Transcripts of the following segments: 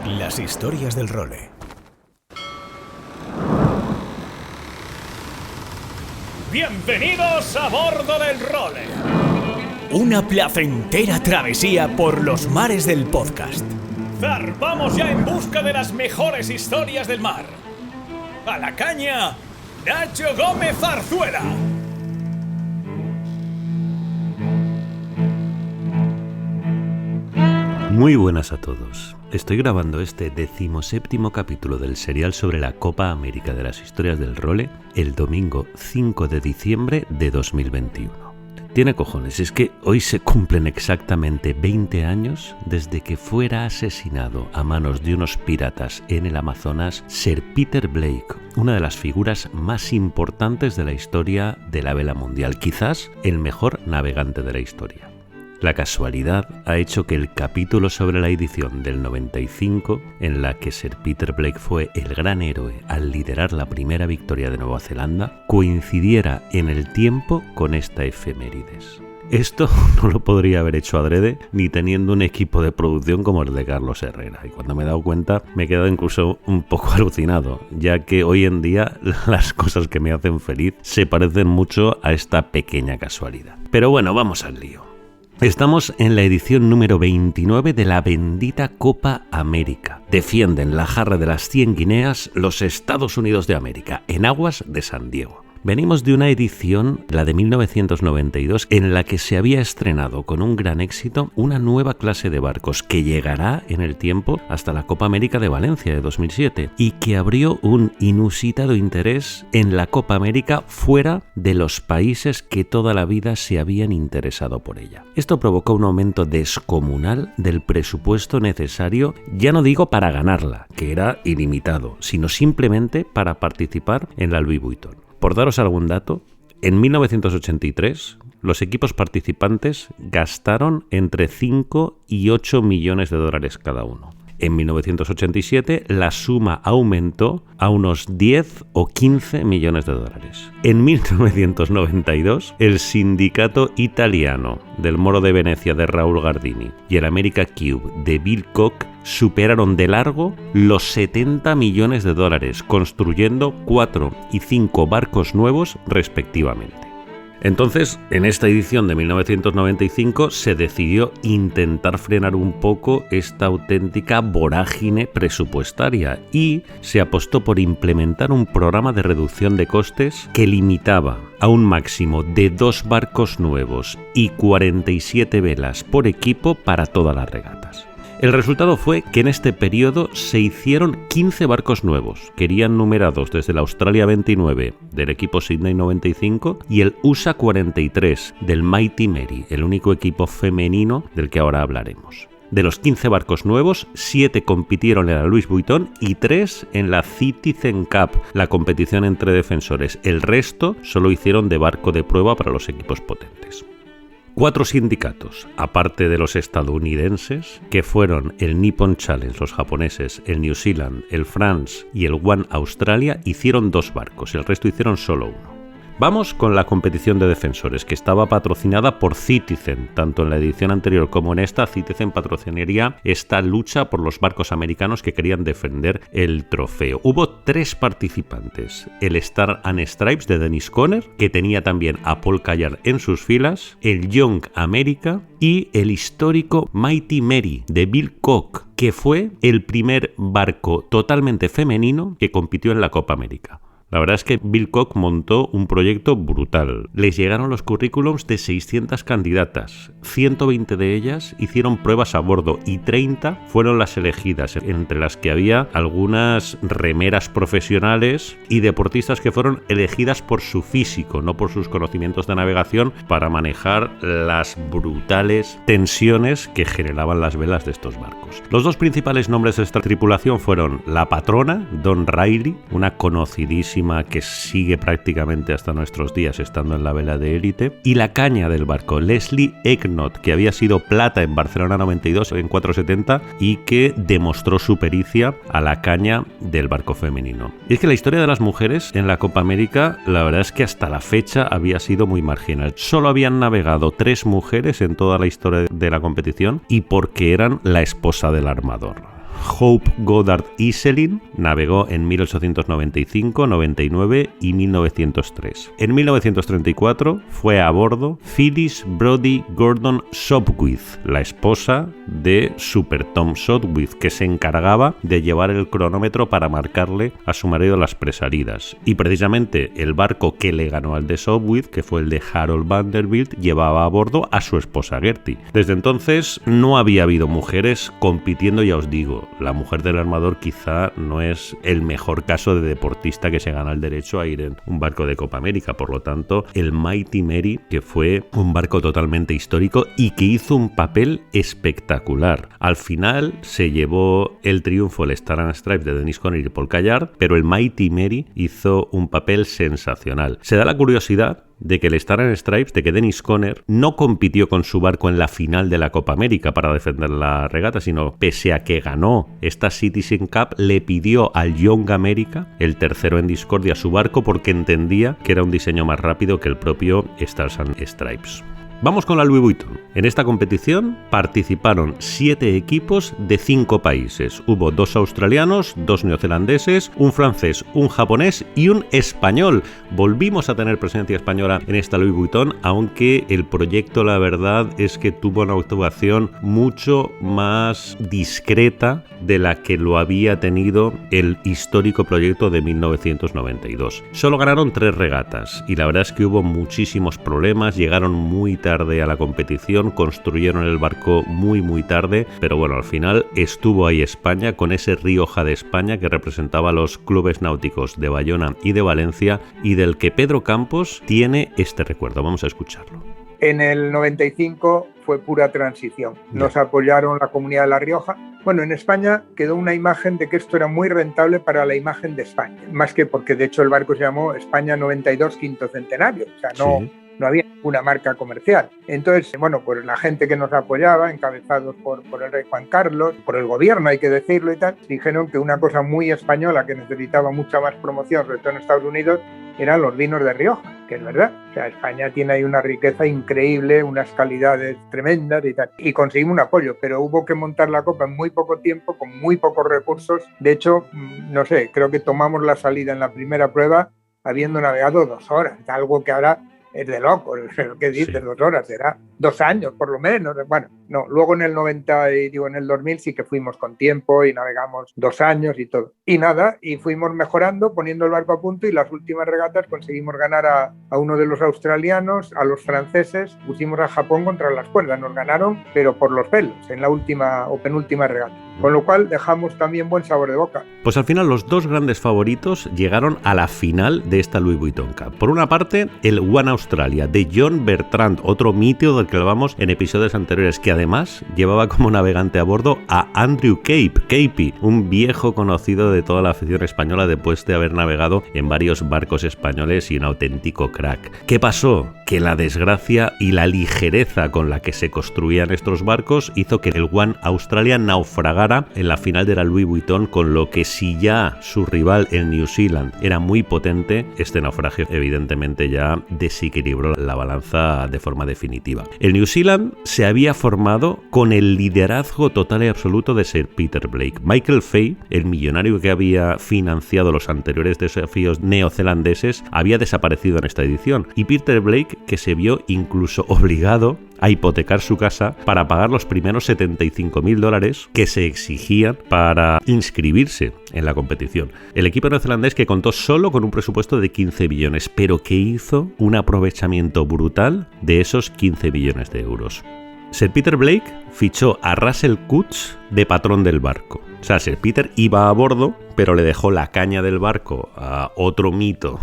Las historias del Role. ¡Bienvenidos a bordo del Role! Una placentera travesía por los mares del podcast. ¡Zarpamos ya en busca de las mejores historias del mar! ¡A la caña, Nacho Gómez Zarzuela! Muy buenas a todos. Estoy grabando este 17º capítulo del serial sobre la Copa América de las historias del Role el domingo 5 de diciembre de 2021. Tiene cojones, es que hoy se cumplen exactamente 20 años desde que fuera asesinado a manos de unos piratas en el Amazonas Sir Peter Blake, una de las figuras más importantes de la historia de la vela mundial, quizás el mejor navegante de la historia. La casualidad ha hecho que el capítulo sobre la edición del 95, en la que Sir Peter Blake fue el gran héroe al liderar la primera victoria de Nueva Zelanda, coincidiera en el tiempo con esta efemérides. Esto no lo podría haber hecho adrede ni teniendo un equipo de producción como el de Carlos Herrera. Y cuando me he dado cuenta me he quedado incluso un poco alucinado, ya que hoy en día las cosas que me hacen feliz se parecen mucho a esta pequeña casualidad. Pero bueno, vamos al lío. Estamos en la edición número 29 de la bendita Copa América. Defienden la jarra de las 100 guineas los Estados Unidos de América, en aguas de San Diego. Venimos de una edición, la de 1992, en la que se había estrenado con un gran éxito una nueva clase de barcos que llegará en el tiempo hasta la Copa América de Valencia de 2007 y que abrió un inusitado interés en la Copa América fuera de los países que toda la vida se habían interesado por ella. Esto provocó un aumento descomunal del presupuesto necesario, ya no digo para ganarla, que era ilimitado, sino simplemente para participar en la Louis Vuitton. Por daros algún dato, en 1983 los equipos participantes gastaron entre 5 y 8 millones de dólares cada uno. En 1987 la suma aumentó a unos 10 o 15 millones de dólares. En 1992 el sindicato italiano del Moro de Venecia de Raúl Gardini y el America Cube de Bill Koch superaron de largo los 70 millones de dólares, construyendo 4 y 5 barcos nuevos respectivamente. Entonces, en esta edición de 1995 se decidió intentar frenar un poco esta auténtica vorágine presupuestaria y se apostó por implementar un programa de reducción de costes que limitaba a un máximo de 2 barcos nuevos y 47 velas por equipo para todas las regatas. El resultado fue que en este periodo se hicieron 15 barcos nuevos, que irían numerados desde el Australia 29 del equipo Sydney 95 y el USA 43 del Mighty Mary, el único equipo femenino del que ahora hablaremos. De los 15 barcos nuevos, 7 compitieron en la Louis Vuitton y 3 en la Citizen Cup, la competición entre defensores. El resto solo hicieron de barco de prueba para los equipos potentes. 4 sindicatos, aparte de los estadounidenses, que fueron el Nippon Challenge, los japoneses, el New Zealand, el France y el One Australia, hicieron 2 barcos, el resto hicieron solo uno. Vamos con la competición de defensores, que estaba patrocinada por Citizen. Tanto en la edición anterior como en esta, Citizen patrocinaría esta lucha por los barcos americanos que querían defender el trofeo. Hubo 3 participantes: el Star and Stripes de Dennis Conner, que tenía también a Paul Callard en sus filas, el Young America y el histórico Mighty Mary de Bill Koch, que fue el primer barco totalmente femenino que compitió en la Copa América. La verdad es que Bill Koch montó un proyecto brutal. Les llegaron los currículums de 600 candidatas. 120 de ellas hicieron pruebas a bordo y 30 fueron las elegidas, entre las que había algunas remeras profesionales y deportistas que fueron elegidas por su físico, no por sus conocimientos de navegación, para manejar las brutales tensiones que generaban las velas de estos barcos. Los 2 principales nombres de esta tripulación fueron la patrona, Dawn Riley, una conocidísima que sigue prácticamente hasta nuestros días estando en la vela de élite, y la caña del barco, Leslie Ecknott, que había sido plata en Barcelona 92 en 470 y que demostró su pericia a la caña del barco femenino. Y es que la historia de las mujeres en la Copa América, la verdad es que hasta la fecha había sido muy marginal. Solo habían navegado 3 mujeres en toda la historia de la competición, y porque eran la esposa del armador. Hope Goddard Iselin navegó en 1895, 99 y 1903. En 1934 fue a bordo Phyllis Brodie Gordon Sopwith, la esposa de Super Tom Sopwith, que se encargaba de llevar el cronómetro para marcarle a su marido las presalidas. Y precisamente el barco que le ganó al de Sopwith, que fue el de Harold Vanderbilt, llevaba a bordo a su esposa Gertie. Desde entonces no había habido mujeres compitiendo, ya os digo, la mujer del armador quizá no es el mejor caso de deportista que se gana el derecho a ir en un barco de Copa América. Por lo tanto, el Mighty Mary, que fue un barco totalmente histórico y que hizo un papel espectacular. Al final se llevó el triunfo el Star and Stripes de Dennis Conner y Paul Callard, pero el Mighty Mary hizo un papel sensacional. Se da la curiosidad de que el Star and Stripes, de que Dennis Conner no compitió con su barco en la final de la Copa América para defender la regata, sino pese a que ganó esta Citizen Cup, le pidió al Young America, el tercero en discordia, su barco porque entendía que era un diseño más rápido que el propio Stars and Stripes. Vamos con la Louis Vuitton. En esta competición participaron 7 equipos de 5 países. Hubo 2 australianos, 2 neozelandeses, un francés, un japonés y un español. Volvimos a tener presencia española en esta Louis Vuitton, aunque el proyecto, la verdad, es que tuvo una actuación mucho más discreta de la que lo había tenido el histórico proyecto de 1992. Solo ganaron 3 regatas y la verdad es que hubo muchísimos problemas, llegaron muy tarde a la competición, construyeron el barco muy tarde, pero bueno, al final estuvo ahí España con ese Rioja de España que representaba a los clubes náuticos de Bayona y de Valencia y del que Pedro Campos tiene este recuerdo. Vamos a escucharlo. En el 95 fue pura transición. Nos apoyaron la comunidad de La Rioja. Bueno, en España quedó una imagen de que esto era muy rentable para la imagen de España. Más que porque de hecho el barco se llamó España 92 Quinto Centenario. O sea, no había ninguna marca comercial. Entonces, bueno, pues la gente que nos apoyaba, encabezados por el rey Juan Carlos, por el gobierno, hay que decirlo y tal, dijeron que una cosa muy española que necesitaba mucha más promoción, sobre todo en Estados Unidos, eran los vinos de Rioja, que es verdad. O sea, España tiene ahí una riqueza increíble, unas calidades tremendas y tal. Y conseguimos un apoyo, pero hubo que montar la copa en muy poco tiempo, con muy pocos recursos. De hecho, no sé, creo que tomamos la salida en la primera prueba habiendo navegado 2 horas, algo que ahora es de locos. ¿Qué dices? Sí. 2 horas, será 2 años por lo menos. Bueno, no, luego en el 90 y en el 2000 sí que fuimos con tiempo y navegamos 2 años y todo. Y nada, y fuimos mejorando, poniendo el barco a punto, y las últimas regatas conseguimos ganar a uno de los australianos, a los franceses, pusimos a Japón contra las cuerdas, nos ganaron, pero por los pelos, en la última o penúltima regata. Con lo cual dejamos también buen sabor de boca. Pues al final los 2 grandes favoritos llegaron a la final de esta Louis Vuitton Cup. Por una parte, el One Australia de John Bertrand, otro mito del que hablamos en episodios anteriores, que además llevaba como navegante a bordo a Andrew Capey, un viejo conocido de toda la afición española después de haber navegado en varios barcos españoles y un auténtico crack. ¿Qué pasó? Que la desgracia y la ligereza con la que se construían estos barcos hizo que el One Australia naufragara en la final de la Louis Vuitton, con lo que si ya su rival el New Zealand era muy potente, este naufragio evidentemente ya desequilibró la balanza de forma definitiva. El New Zealand se había formado con el liderazgo total y absoluto de Sir Peter Blake. Michael Fay, el millonario que había financiado los anteriores desafíos neozelandeses, había desaparecido en esta edición, y Peter Blake, que se vio incluso obligado a hipotecar su casa para pagar los primeros $75,000 que se exigían para inscribirse en la competición. El equipo neozelandés, que contó solo con un presupuesto de 15 billones, pero que hizo un aprovechamiento brutal de esos 15 billones de euros. Sir Peter Blake fichó a Russell Coutts de patrón del barco. O sea, Sir Peter iba a bordo, pero le dejó la caña del barco a otro mito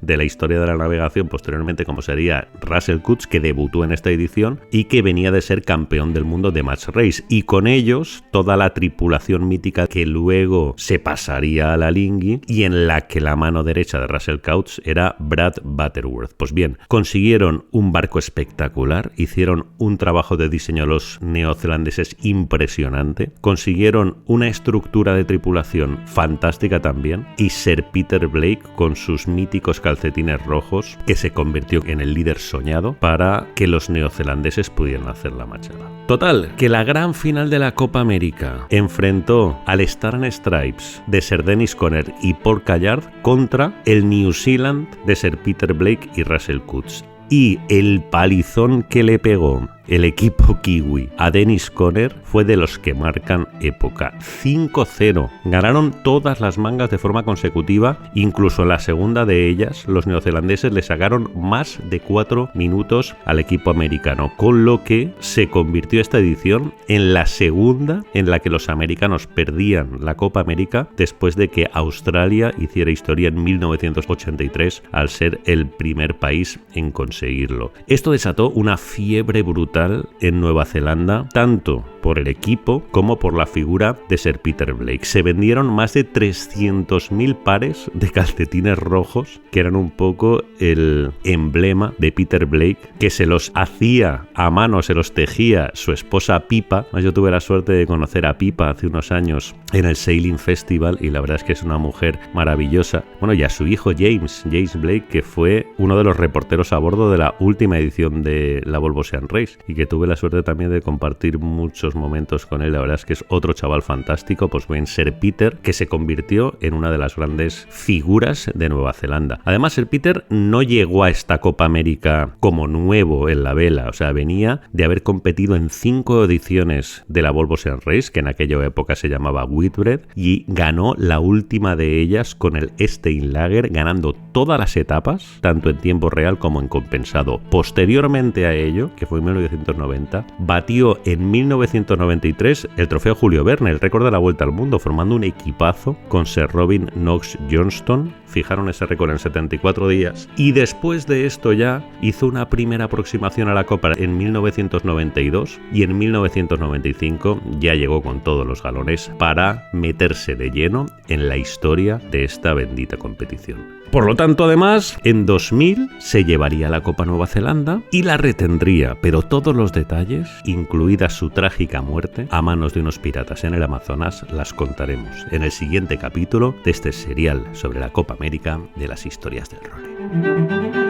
de la historia de la navegación posteriormente, como sería Russell Coutts, que debutó en esta edición y que venía de ser campeón del mundo de Match Race, y con ellos toda la tripulación mítica que luego se pasaría a la Lingui y en la que la mano derecha de Russell Coutts era Brad Butterworth. Pues bien, consiguieron un barco espectacular, hicieron un trabajo de diseño los neozelandeses impresionante, consiguieron una estructura de tripulación fantástica fantástica también, y Sir Peter Blake con sus míticos calcetines rojos, que se convirtió en el líder soñado para que los neozelandeses pudieran hacer la machada. Total, que la gran final de la Copa América enfrentó al Star and Stripes de Sir Dennis Conner y Paul Callard contra el New Zealand de Sir Peter Blake y Russell Coutts. Y el palizón que le pegó el equipo kiwi a Dennis Conner fue de los que marcan época. 5-0. Ganaron todas las mangas de forma consecutiva, incluso en la segunda de ellas los neozelandeses le sacaron más de 4 minutos al equipo americano, con lo que se convirtió esta edición en la segunda en la que los americanos perdían la Copa América después de que Australia hiciera historia en 1983 al ser el primer país en conseguirlo. Esto desató una fiebre brutal en Nueva Zelanda, tanto por el equipo como por la figura de Sir Peter Blake. Se vendieron más de 300.000 pares de calcetines rojos, que eran un poco el emblema de Peter Blake, que se los hacía a mano, se los tejía su esposa Pipa. Yo tuve la suerte de conocer a Pipa hace unos años en el Sailing Festival y la verdad es que es una mujer maravillosa. Bueno, y a su hijo James Blake, que fue uno de los reporteros a bordo de la última edición de la Volvo Ocean Race y que tuve la suerte también de compartir muchos momentos con él. La verdad es que es otro chaval fantástico. Pues bien, Sir Peter, que se convirtió en una de las grandes figuras de Nueva Zelanda. Además, Sir Peter no llegó a esta Copa América como nuevo en la vela, o sea, venía de haber competido en 5 ediciones de la Volvo Ocean Race, que en aquella época se llamaba Whitbread, y ganó la última de ellas con el Steinlager, ganando todas las etapas, tanto en tiempo real como en compensado. Posteriormente a ello, que fue en 1990, batió en 1993 el trofeo Julio Verne, el récord de la Vuelta al Mundo, formando un equipazo con Sir Robin Knox Johnston. Fijaron ese récord en 74 días. Y después de esto ya hizo una primera aproximación a la Copa en 1992 y en 1995 ya llegó con todos los galones para meterse de lleno en la historia de esta bendita competición. Por lo tanto, además, en 2000 se llevaría la Copa Nueva Zelanda y la retendría, pero todos los detalles, incluida su trágica muerte a manos de unos piratas en el Amazonas, las contaremos en el siguiente capítulo de este serial sobre la Copa América de las historias del role.